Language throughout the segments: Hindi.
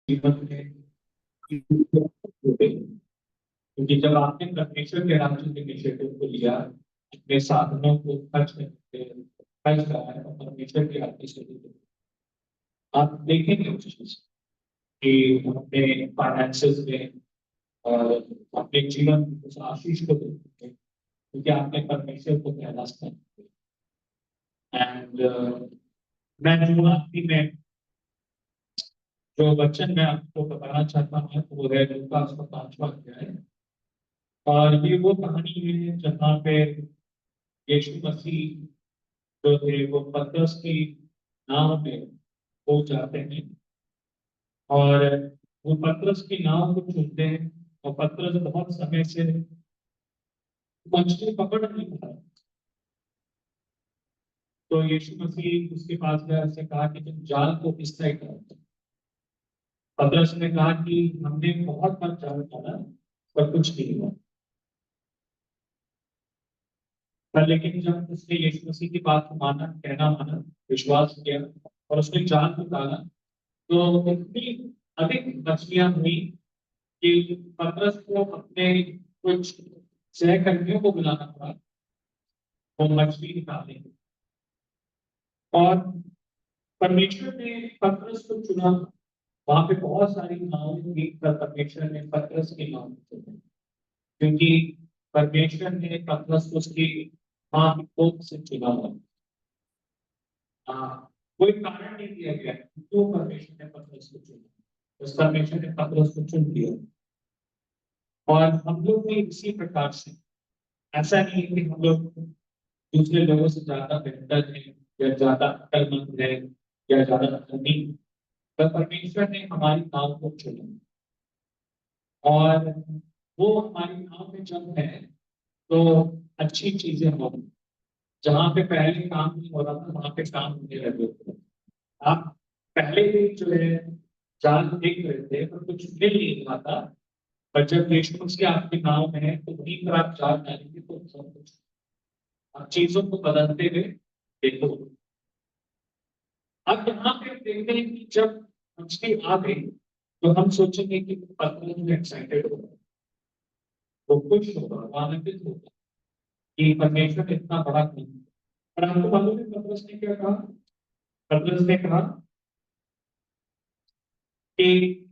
जीवन में, क्योंकि जब आपने परमेश्वर के राज्य के इनिशिएटिव को लिया, अपने साधनों को खर्च कराया और परमेश्वर के राज्य से जुड़े, आप देखेंगे उस चीज कि अपने फाइनेंसेस में और अपने जीवन में उस आशीष को देखेंगे, क्योंकि आपने परमेश्वर को पहला स्थान दिया। एंड मैं जो आखिरी में जो वचन मैं आपको बताना चाहता हूँ वो है लूका उसका 5वां अध्याय। और ये वो कहानी है जहाँ पे यीशु मसीह जो थे वो पतरस की नाव में हो जाते हैं, और वो पतरस की नाव को चुनते हैं। और पतरस बहुत समय से मछली पकड़ नहीं पा, तो यीशु मसीह उसके पास गया, उससे कहा कि तुम जाल को किस तरह करो। पतरस ने कहा कि हमने बहुत बार जाल डाला पर कुछ नहीं हुआ। पर लेकिन जब उसने यीशु मसीह की बात को माना, कहना माना, विश्वास किया और उसने जाल को डाला, तो इतनी अधिक मछलियां हुई कि पतरस को अपने कुछ सहकर्मियों को बुलाना पड़ा, वो मछली निकाले। और परमेश्वर ने पतरस को चुना। वहां पे बहुत सारी नावें थी, पर परमेश्वर ने पतरस की नाव को चुना, क्योंकि परमेश्वर ने पतरस को उसकी मां की कोख से चुना हुआ। हाँ, कोई कारण नहीं दिया गया क्यों परमेश्वर ने पतरस को चुना, उस परमेश्वर ने पतरस को चुन लिया। और हम लोग भी इसी प्रकार से, ऐसा नहीं है कि हम लोग दूसरे लोगों से ज्यादा बेहतर है या ज्यादा अक्लमंद है या ज्यादा धनी, पर परमेश्वर ने हमारी नाव को चुना। और वो हमारी नाव में जब है तो अच्छी चीजें हो, जहाँ पे पहले काम नहीं हो रहा था वहां पे काम होने लगे थे। आप पहले भी जो है जाल देख रहे थे पर कुछ मिल नहीं रहा था, पर जब यीशु मसीह आपके नाव में है तो वहीं पर आप जाल डालेंगे तो सब कुछ, आप चीजों को बदलते हुए देखो। अब यहाँ पे हम देखते हैं कि जब मछली आ गई तो हम सोचेंगे कि पत्नी में एक्साइटेड होगा, वो खुश होगा, वो आनंदित होगा कि परमेश्वर इतना बड़ा नहीं। पर आपको मालूम है पतरस ने क्या कहा? पतरस ने कहा कि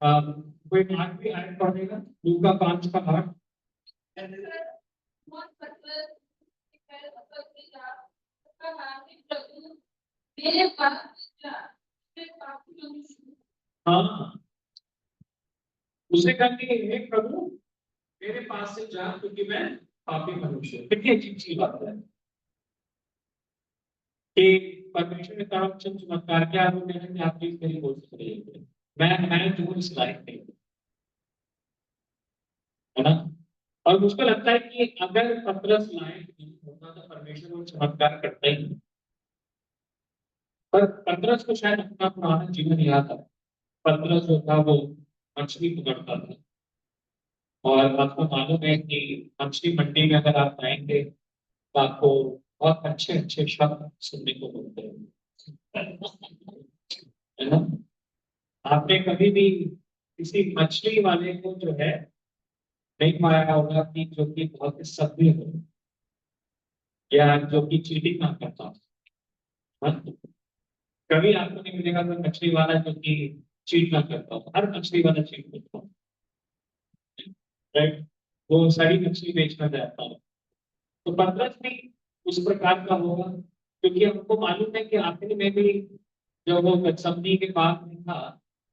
कोई 8वीं आयत पढ़ेगा, लूका 5 का 8। हाँ, उसे कहा कि हे प्रभु मेरे पास से जा, क्योंकि मैं पापी मनुष्य हूं। कितनी अजीब सी बात है कि परमेश्वर ने कहा चल चमत्कार क्या हो गया कि आप प्लीज मेरी गोद से चले, मैं जो इस लायक नहीं हूं, है ना। और मुझको लगता है कि अगर पतरस लायक नहीं होता तो परमेश्वर वो चमत्कार करता ही नहीं। पर पतरस को शायद अपना पुराना जीवन याद था। पतरस जो था वो मछली पकड़ता था, और आपको मालूम है कि मछली मंडी में अगर आप जाएंगे तो आपको बहुत अच्छे अच्छे शब्द सुनने को मिलते हैं, है ना। आपने कभी भी किसी मछली वाले को जो है नहीं पाया होगा कि जो कि बहुत ही सभ्य हो या जो कि चीटिंग ना करता हो, हाँ? कभी आपको नहीं मिलेगा कोई मछली वाला जो कि चीट ना करता हो। हर मछली वाला चीट करता हो, राइट। वो सही मछली बेचना चाहता हो। तो पतरस भी उस प्रकार का होगा, क्योंकि हमको मालूम है कि आखिर में भी जब वो गत्समनी के बाग में था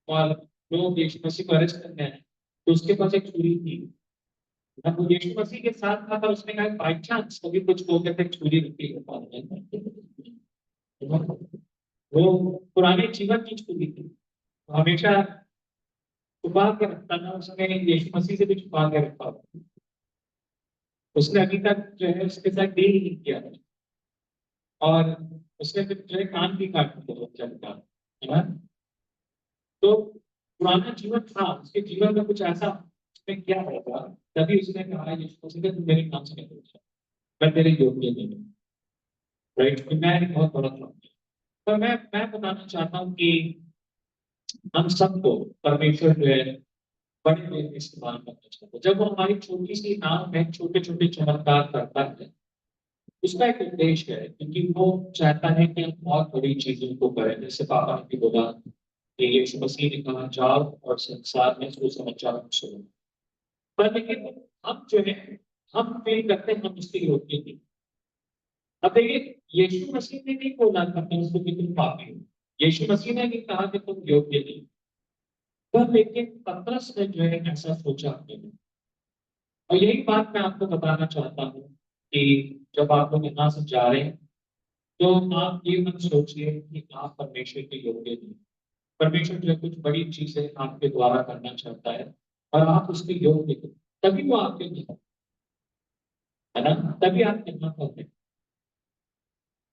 और लोग यीशु मसीह को अरेस्ट करने आए, तो उसके पास एक छुरी थी। जब वो यीशु मसीह के साथ था तो उसने कहा बाई चांस कभी कुछ लोग कहते हैं छुरी रखी है, वो पुराने जीवन की छुरी थी, हमेशा छुपा के रखता था। उसने यीशु मसीह से भी छुपा के रखा, उसने अभी तक जो है उसके साथ डील नहीं किया था। और उसने फिर जो है कान भी काट दिया चलता, है ना। तो पुराना जीवन था, उसके जीवन में कुछ ऐसा उसने किया होगा, तभी उसने कहा यीशु मसीह ने तुम मेरे नाम से नहीं पूछा, मैं तेरे योग्य नहीं हूँ, राइट। मैं एक बहुत बड़ा था। पर मैं बताना चाहता हूँ कि हम सबको परमेश्वर जो है बड़े वे में इस्तेमाल करना चाहते हैं। जब वो हमारी छोटी सी नाव में छोटे छोटे चमत्कार करता है, उसका एक उद्देश्य है, क्योंकि वो चाहता है कि हम बहुत बड़ी चीजों को करें। जैसे पापा ने भी बोला कि यीशु मसीह ने कहा, जाओ और संसार में सुसमाचार सुनाओ। पर लेकिन हम जो है, हम फील करते हैं हम उसके योग्य नहीं। अब देखिए, यीशु मसीह ने नहीं बोला था तुमको कि तुम पापी हो। यीशु मसीह ने नहीं कहा कि तुम योग्य नहीं। पर लेकिन पतरस ने जो है ऐसा सोचा अपने में। और यही बात मैं आपको बताना चाहता हूँ कि जब आप लोग यहाँ से जा रहे हैं, तो आप ये मत सोचिए कि आप परमेश्वर के योग्य नहीं। परमेश्वर जो है कुछ बड़ी चीजें आपके द्वारा करना चाहता है, और आप उसके योग्य हो, तभी वो आपके लिए है ना, तभी आप यहाँ पर हैं,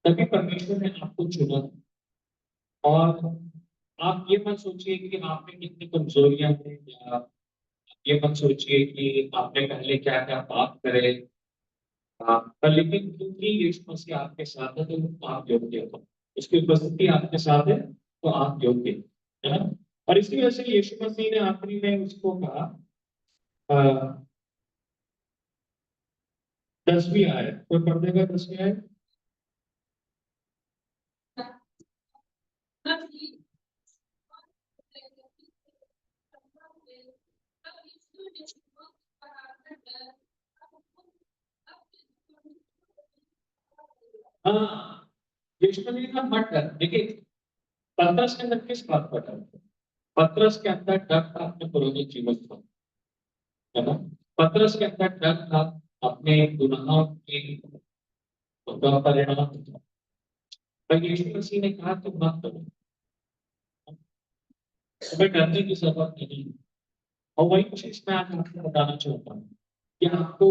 तभी परमेश्वर ने आपको चुना। और आप ये मत सोचिए कि आप में कितनी कमजोरियां हैं, या ये मत सोचिए कि आपने पहले क्या क्या पाप करे। पर लेकिन क्योंकि यीशु मसीह आपके साथ है, तो आप योग्य हो। उसकी उपस्थिति आपके साथ है, तो आप योग्य है ना। और इसी वजह से यीशु मसीह ने आखिरी में उसको कहा, 10वीं आयत कोई पढ़ देगा, 10वीं आयत। हाँ, यीशु मसीह ने कहा मत डर। देखिए, पतरस के अंदर किस बात का डर था? पतरस के अंदर डर था अपने पुराने जीवन का, है ना। पतरस के अंदर डर था अपने गुनाहों के का परिणाम था। पर यीशु मसीह ने कहा कि मत डरो, तुम्हें डरने की जरूरत नहीं है। और वही चीज मैं आज आपको बताना चाहता हूँ कि आपको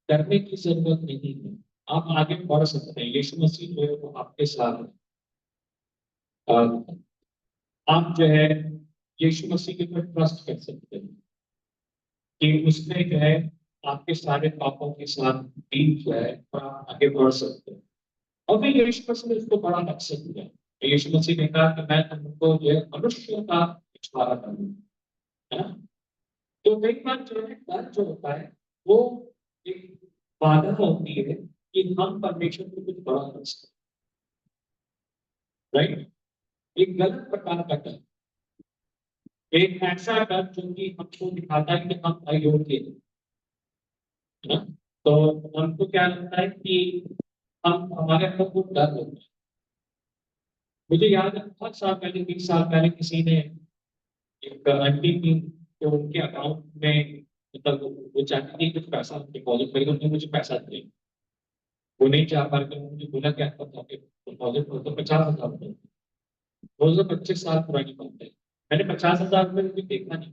डरने की जरूरत नहीं है। आप आगे बढ़ सकते हैं, यीशु मसीह जो है वो आपके साथ है। और आप जो है यीशु मसीह के ऊपर ट्रस्ट कर सकते हैं कि उसने जो है आपके सारे पापों के साथ डील किया है, और आप आगे बढ़ सकते हैं। और फिर यीशु मसीह ने उसको बड़ा मकसद दिया। यीशु मसीह ने कहा कि मैं तुमको जो है मनुष्यों का छुटकारा करूंगा, है ना। तो कई बार जो है डर जो होता है, वो एक बाधा होती है कि हम परमेश्वर को कुछ बड़ा कर सकते हैं, राइट। एक गलत प्रकार का डर, एक ऐसा डर जो कि हमको दिखाता है कि हम अयोग्य हैं, है ना। तो हमको क्या लगता है कि हम हमारे अंदर को डर होता है। मुझे याद है बहुत साल पहले, 20 साल पहले किसी ने, एक आंटी थी, तो उनके अकाउंट में मतलब वो चाहती थी कुछ पैसा डिपॉजिट करें, उन्होंने मुझे पैसा दिया। वो नहीं चाह पा रहे, मुझे बोला क्या आपका डिपॉजिट हो, तो 50,000 रुपये। 225 साल पुरानी बात है। मैंने 50,000 रुपये मुझे देखा नहीं,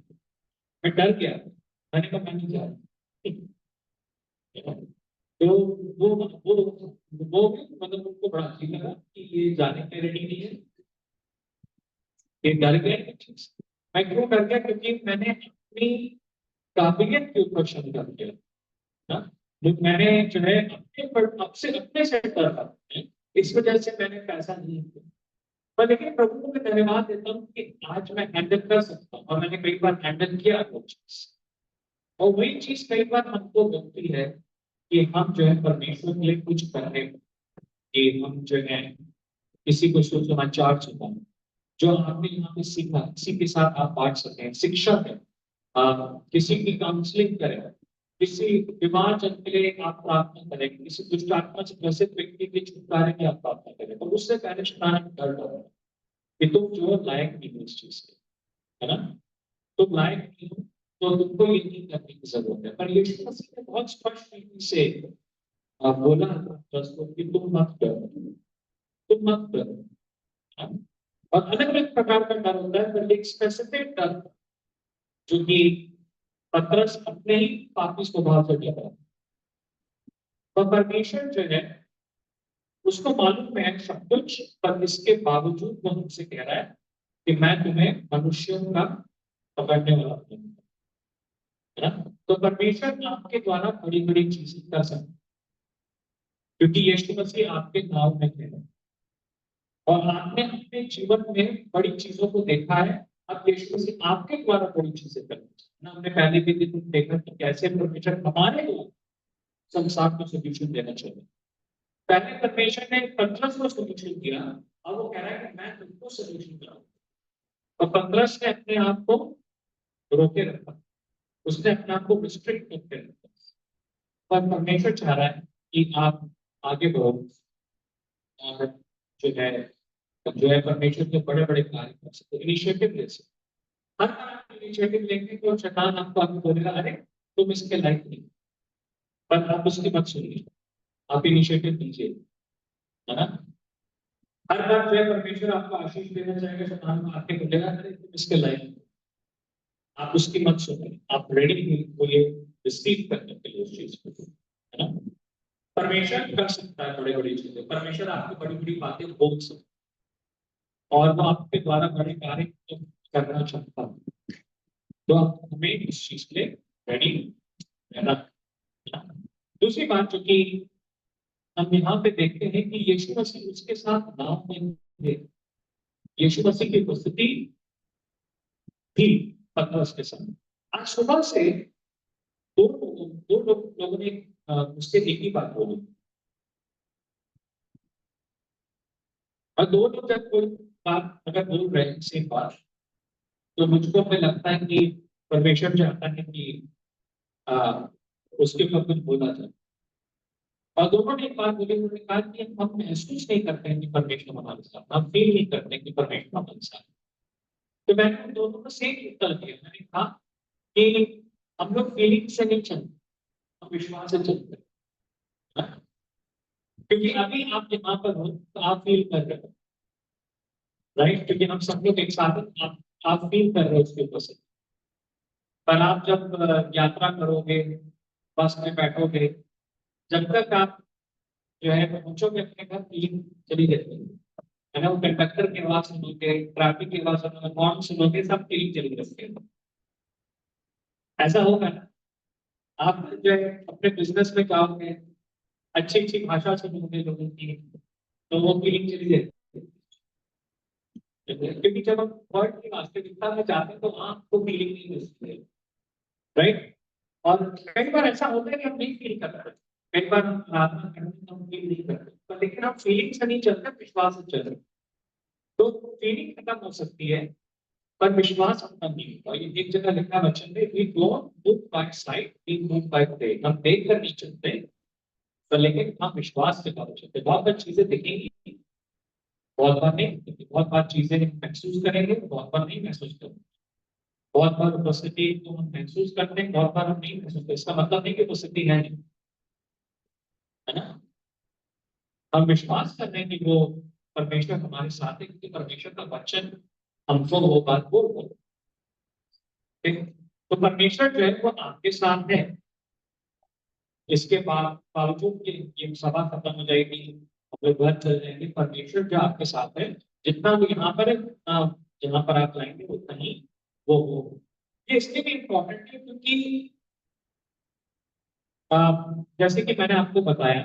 मैं डर गया। मैंने कहा मैं नहीं जा रहा। तो वो भी मतलब उनको बड़ा अजीब लगा कि ये जाने के रेडी नहीं है, ये डर गया ये चीज। मैं क्यों डर गया? क्योंकि मैंने अपनी काबिलियत के ऊपर शक कर दिया ना। तो मैंने जो है अपने पर अपसे अपने से डर रहा है, इस वजह से मैंने पैसा नहीं दिया। पर लेकिन प्रभु को मैं धन्यवाद देता हूँ कि आज मैं हैंडल कर सकता हूँ, और मैंने कई बार हैंडल किया वो चीज। और वही चीज कई बार हमको मिलती है कि हम जो है परमेश्वर के लिए कुछ करने, कि हम जो है किसी को सुसमाचार सुनाएं। जो आपने यहाँ पे सीखा, किसी के साथ आप बांट सकें, शिक्षा दें, किसी की काउंसलिंग करें, किसी बीमार जन के लिए आप प्रार्थना करें, किसी दुष्ट आत्मा से ग्रसित व्यक्ति के छुटकारे की आप प्रार्थना करें। तो उससे पहले शैतान हमें डर डरो कि तुम जो लायक नहीं हो इस चीज के, है ना। तुम लायक नहीं हो, तो तुमको ये नहीं करने की जरूरत है। पर यीशु मसीह ने बहुत स्पष्ट रीति से बोला दोस्तों कि तुम मत करो, तुम मत करो, हाँ? और अलग अलग प्रकार का डर होता है, पर एक स्पेसिफिक डर जो कि पतरस अपने ही पापी स्वभाव से डर रहा है। तो परमेश्वर जो है उसको मालूम है सब कुछ, पर इसके बावजूद वो हमसे कह रहा है कि मैं तुम्हें मनुष्यों का पकड़ने वाला हूं, है ना। तो परमेश्वर आपके द्वारा बड़ी बड़ी चीजें कर सकता है, क्योंकि यीशु मसीह आपके नाम में है, और आपने अपने जीवन में बड़ी चीजों को देखा है, अब यीशु मसीह आपके द्वारा बड़ी चीजें करते हैं ना। हमने पहले भी दिन देखा कि कैसे परमेश्वर हमारे द्वारा संसार को सोल्यूशन देना चाहिए। पहले परमेश्वर ने पतरस को सोल्यूशन दिया, अब वो कह रहा है कि मैं तुमको सोल्यूशन कराऊंगा। और पतरस ने अपने आप को रोके रखा, उसने अपने आप को रिस्ट्रिक्ट करके रखा। पर परमेश्वर चाह रहा है कि आप आगे बढ़ो और जो है परमेश्वर के बड़े बड़े कार्य कर सकते, इनिशिएटिव ले सकते। हर बार आप इनिशिएटिव लेंगे तो शैतान आपको आगे बोलेगा अरे तुम इसके लायक नहीं, पर आप उसकी मत सुनिए, आप इनिशिएटिव लीजिए, है ना। हर बार जो है परमेश्वर आपको आशीष देना चाहेगा, शैतान आके बोलेगा अरे तुम इसके लायक नहीं, आप उसकी मत सुनिए, आप रेडी होइए रिसीव करने के लिए उस चीज को, है ना। परमेश्वर कर सकता है बड़ी बड़ी चीजें, परमेश्वर आपकी बड़ी बड़ी बातें बोल सकता है और वो आपके द्वारा बड़े कार्य करना चाहता है। तो हमें इस चीज के लिए रेडी रहना। दूसरी बात जो कि हम यहाँ पे देखते हैं कि यीशु मसीह उसके साथ नाम में थे, यीशु मसीह की उपस्थिति थी पतरस के साथ। आज सुबह से दो लोगों ने मुझसे एक ही बात बोली, और दो लोग जब कोई बात अगर बोल रहे हैं सेम बात, तो मुझको हमें लगता है कि परमेश्वर चाहता है कि आ, उसके ऊपर कुछ बोला जाए। और दोनों ने एक बात बोली, उन्होंने कहा कि हम महसूस नहीं करते हैं कि परमेश्वर हमारे साथ, हम फील नहीं करते कि परमेश्वर हमारे साथ। तो मैंने उन दोनों को सेम उत्तर दिया, मैंने कहा कि हम लोग फीलिंग से नहीं चलते, हम विश्वास से चलते हैं। क्योंकि अभी आप यहाँ पर हो तो आप फील कर रहे हो, राइट, क्योंकि हम सब लोग एक साथ हैं, आप फील कर रहे हो उसके ऊपर से। पर आप जब यात्रा करोगे, बस में बैठोगे, जब तक आप जो है पहुंचोगे अपने घर, फीलिंग चली जाती है ना। वो कंडक्टर की आवाज सुनोगे, ट्रैफिक की आवाज सुनोगे, हॉर्न सुनोगे, सब फीलिंग चली जाती है। ऐसा होगा ना। आप जो है अपने बिजनेस में जाओगे, अच्छी अच्छी भाषा सुनोगे लोगों की, तो वो फीलिंग चली जाती है। क्योंकि जब हम वर्ड की वास्तविकता में जाते हैं तो आपको फीलिंग नहीं मिलती है, राइट। और कई बार ऐसा होता है कि हम नहीं फील कर रहे, कई बार हम प्रार्थना करते हैं तो हम फील नहीं करते, पर लेकिन हम फीलिंग से नहीं चलते, विश्वास से चल रहे। तो फीलिंग खत्म हो सकती है पर विश्वास खत्म नहीं होता। ये एक जगह लिखा है वचन में, we don't move by sight, we move by faith. हम देख कर नहीं चलते, पर लेकिन हम विश्वास से काम चलते। बहुत बार चीजें दिखेंगी, बहुत बार नहीं, बहुत बार चीजें महसूस करेंगे, बहुत बार नहीं महसूस करेंगे। बहुत बार उपस्थिति को हम महसूस करते हैं, बहुत बार हम नहीं महसूस करते। इसका मतलब नहीं कि उपस्थिति है नहीं, है ना। हम विश्वास कर रहे हैं कि वो परमेश्वर हमारे साथ है, क्योंकि परमेश्वर का वचन हमको वो बात बोल, ठीक। तो परमेश्वर जो है वो आपके साथ है। इसके बाद बावजूद कि ये सभा खत्म हो जाएगी, हम लोग घर चल जाएंगे, परमेश्वर जो आपके साथ है, जितना वो यहाँ पर है, उतना जहाँ पर आप जाएंगे उतना ही वो हो। ये इसलिए भी इम्पोर्टेंट है क्योंकि अ, जैसे कि मैंने आपको बताया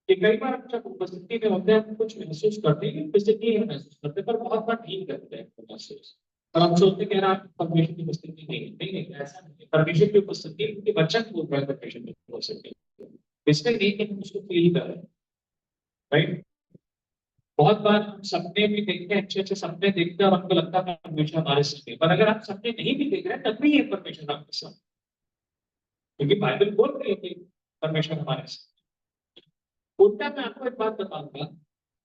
कि कई बार हम जब उपस्थिति में होते हैं हम कुछ महसूस करते हैं, उपस्थिति हम महसूस करते हैं, पर बहुत बार नहीं करते हैं महसूस। और हम सोचते हैं कि यार आप परमेश्वर की उपस्थिति नहीं, ऐसा नहीं है। परमेश्वर की उपस्थिति उनके वचन बोल रहा है, परमेश्वर की उपस्थिति इसलिए नहीं कि हम उसको फील कर रहे हैं, राइट। बहुत बार हम सपने भी देखते हैं, अच्छे अच्छे सपने देखते हैं और हमको लगता है परमेश्वर हमारे साथ है, पर अगर आप सपने नहीं भी देख रहे हैं तब भी ये परमेश्वर आपके साथ, क्योंकि बाइबल बोल रही है कि परमेश्वर हमारे साथ। उल्टा मैं आपको एक बात बताऊंगा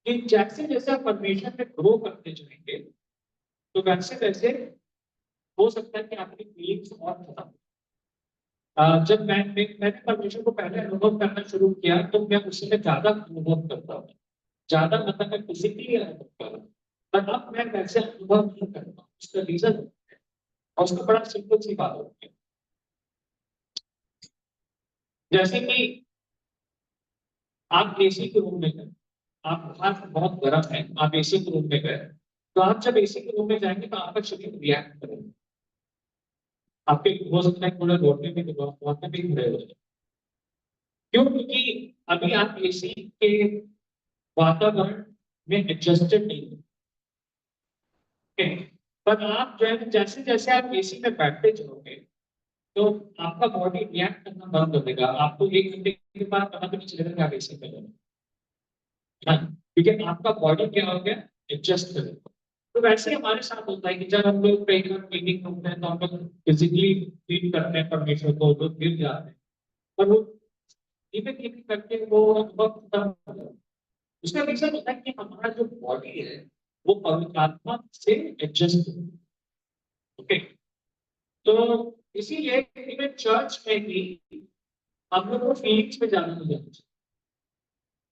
कि जैसे जैसे आप परमेश्वर में ग्रो करते जाएंगे, तो वैसे वैसे हो सकता है कि आपकी फीलिंग्स और खत्म। जब मैंने परमेश्वर को पहले अनुभव करना शुरू किया तो मैं उससे ज्यादा अनुभव करता हूँ, ज्यादा मतलब मैं फिजिकली अनुभव कर रहा हूँ, पर अब मैं वैसे अनुभव नहीं करता। उसका रीजन और उसका बड़ा सिंपल सी बात होती है। जैसे कि आप एसी के रूम में गए, आप बाहर बहुत गर्म है, आप एसी के रूम में गए, तो आप जब एसी के रूम में जाएंगे तो आपका शरीर रिएक्ट करेगा। आपके हो सकता है थोड़ा दौड़ने में दौड़ने भी खड़े हो जाए। क्यों? क्योंकि अभी आप एसी के वातावरण में एडजस्टेड नहीं है। पर आप जो है जैसे जैसे आप एसी में बैठते जाओगे तो आपका बॉडी रिएक्ट करना बंद कर देगा। आपको 1 घंटे के बाद पता भी नहीं चलेगा कि आप एसी कर रहे हैं, क्योंकि आपका बॉडी क्या हो गया, एडजस्ट कर गया। तो वैसे ही हमारे साथ होता है कि जब हम लोग कई बार मीटिंग होते हैं तो हम लोग फिजिकली फील करते हैं परमेश्वर को, तो गिर जाते हैं, पर वो धीमे धीमे करके वो अनुभव खत्म हो जाता है। उसका रीजन होता है कि हमारा जो बॉडी है वो पवित्र आत्मा से एडजस्ट हो। ओके, तो इसीलिए इवन चर्च में भी हम लोग को फीलिंग्स पे जाना नहीं जाना चाहिए,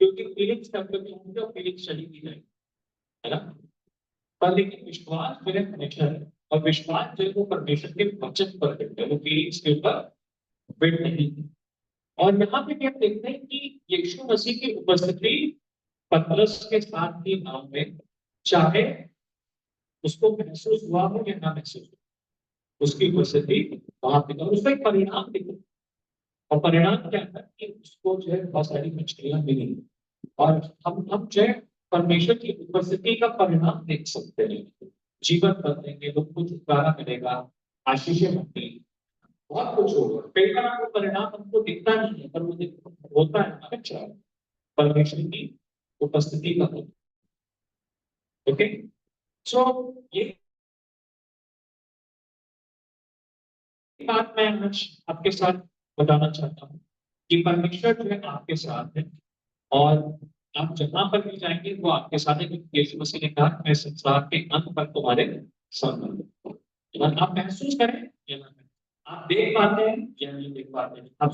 क्योंकि फीलिंग्स कब कभी होंगे और फीलिंग्स चली भी जाएगी, है ना। पर लेकिन विश्वास जो है हमेशा है, और विश्वास जो है वो परमेश्वर के वचन पर है, वो फीलिंग्स के ऊपर बिल्ड नहीं है। और यहाँ पे भी हम देखते हैं कि यीशु मसीह की उपस्थिति पतरस के साथ ही नाम में, चाहे उसको महसूस हुआ हो या ना महसूस हो, उसकी उपस्थिति वहां पे, और उसका एक परिणाम दिखा। और परिणाम क्या था कि उसको जो है बहुत सारी मुश्किलें मिली, और हम जो है परमेश्वर की उपस्थिति का परिणाम देख सकते हैं। जीवन बदलेंगे, लोग को छुटकारा मिलेगा, आशीषें मिलेंगी, बहुत कुछ होगा। कई बार आपको परिणाम हमको दिखता नहीं है, पर वो होता है हमारे चार परमेश्वर की उपस्थिति का होता है। ओके, सो ये बात मैं आज आपके साथ बताना चाहता हूँ कि परमेश्वर जो है आपके साथ है, और आप जहां पर भी जाएंगे वो आपके साथ है, क्योंकि यीशु मसीह ने कहा मैं संसार के अंत तक तुम्हारे संग हूं। तो आप महसूस करें या ना करें, आप देख पाते हैं या नहीं देख पाते हैं, आप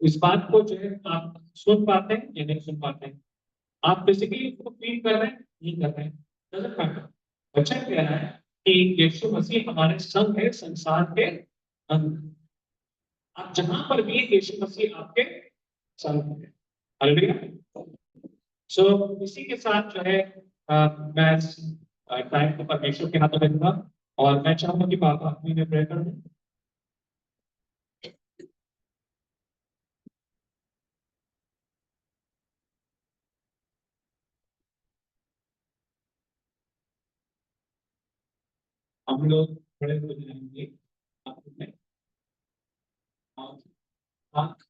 इस बात को जो है आप सुन पाते हैं या नहीं सुन पाते हैं, आप फिजिकली उसको फील कर रहे हैं नहीं कर रहे हैं, डजंट मैटर। वचन कह रहा है कि यीशु मसीह हमारे संग है संसार के अंत। आप जहां पर भी हैं, यीशु मसीह आपके संग है। हालेलुया। सो इसी के साथ जो है मैं टाइम को परमेश्वर के हाथों में दूंगा, और मैं चाहूंगा कि पापा अपनी में प्रे कर दें। हम लोग खड़े हो जाएंगे अपने, और आंख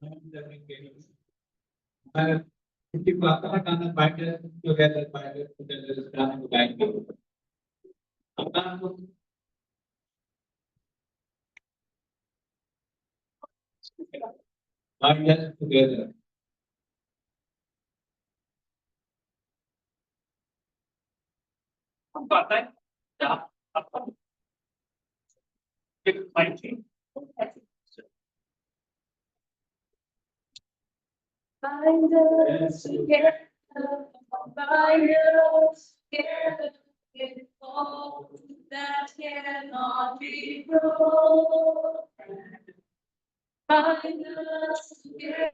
बंद करेंगे। मैं किसी को अपना गाना बाइबल टुगेदर, बाइबल टुगेदर गाने को गाएंगे। अपना को बाइबल टुगेदर। हमको आता है क्या? आपको एक माइक थी। Bind us together, bind us together, in all that cannot be broken. Bind us together,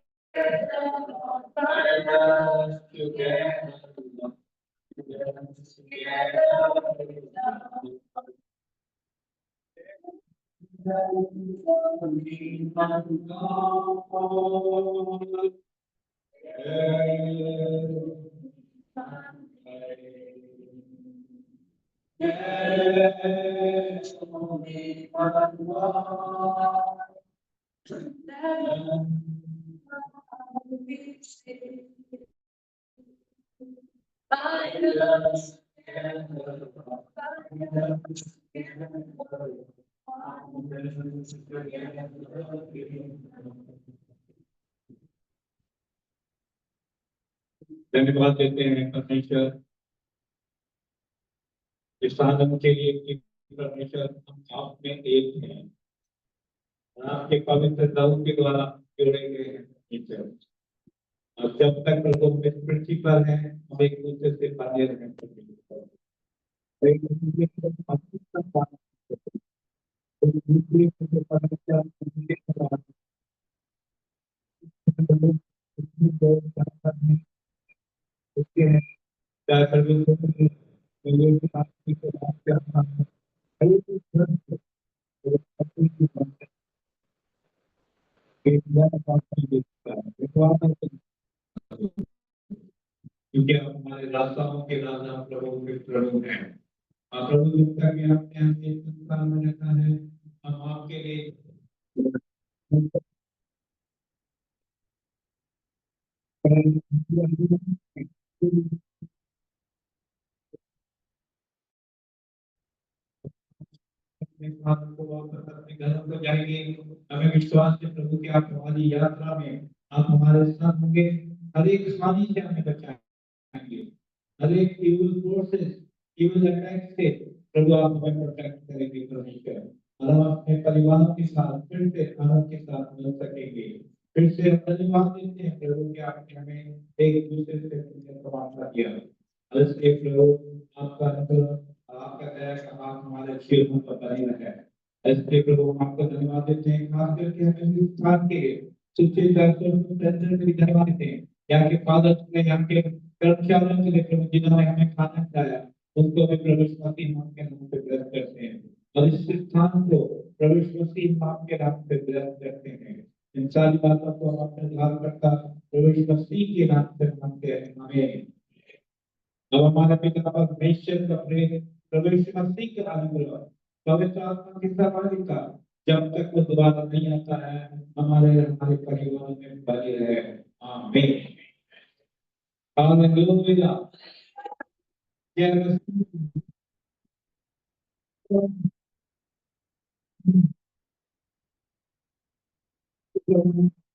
bind us together, There's only one God. Bind us together, bind us together. धन्यवाद देते हैं परमेश्वर इस आनंद के लिए कि परमेश्वर हम आप में एक हैं, और आपके पवित्र नाम के द्वारा जोड़े गए हैं परमेश्वर। और जब तक प्रभु हम इस पृथ्वी पर हैं, हम एक दूसरे से बंधे रहें परमेश्वर। एक दूसरे को आशीष का पालन करें। एक दूसरे को परमेश्वर उनके द्वारा उनकी जो जाकर में होते हैं, जाकर भी लोगों के आशीष के साथ करना है। कई धर्म के अपनी की बात है, दुनिया का बात नहीं देखता है, विश्वास है क्योंकि आप हमारे राजाओं के राजा प्रभु के प्रभु हैं। आप प्रभु जाएंगे, संसार में रहता है, हम आपके लिए अपने साथ को वापस अपने घरों को जाएंगे। हमें विश्वास है प्रभु कि आप हमारी यात्रा में आप हमारे साथ होंगे, हर एक हानि से हमें बचाएंगे, हर एक इविल फोर्सेस, इविल अटैक से प्रभु आप हमें प्रोटेक्ट करेंगे परमेश्वर। और हम अपने परिवारों के साथ फिर से आनंद के साथ मिल सकेंगे। फिर से धन्यवाद देते हैं प्रभु कि आपने हमें एक दूसरे से मिलकर वादा किया। और इसलिए प्रभु आपका अनुग्रह, आपका दया का हाथ हमारे जीवन पर बने रहे। इसलिए प्रभु हम आपको धन्यवाद देते हैं, खास करके हमें इस बात के सुचित प्रेसिडेंट भी धन्यवाद देते हैं, यहाँ के फादर ने, यहाँ के कर्मचारियों के लिए प्रभु जिन्होंने हमें खाना खिलाया, उनको भी प्रभु मसीह नाम के नाम से ब्लेस करते हैं। और इस स्थान को प्रभु मसीह नाम के नाम से ब्लेस करते हैं। इन सारी बातों को हम अपने ध्यान रखता प्रभु मसीह के नाम से मांगते हैं, आमीन। अब हमारे पिता परमेश्वर का प्रेम, प्रभु यीशु मसीह का अनुग्रह, पवित्र आत्मा की सहभागिता जब तक वो दोबारा नहीं आता है, हमारे हमारे परिवार में बनी रहे। आमीन। हालेलुया। जय मसीह।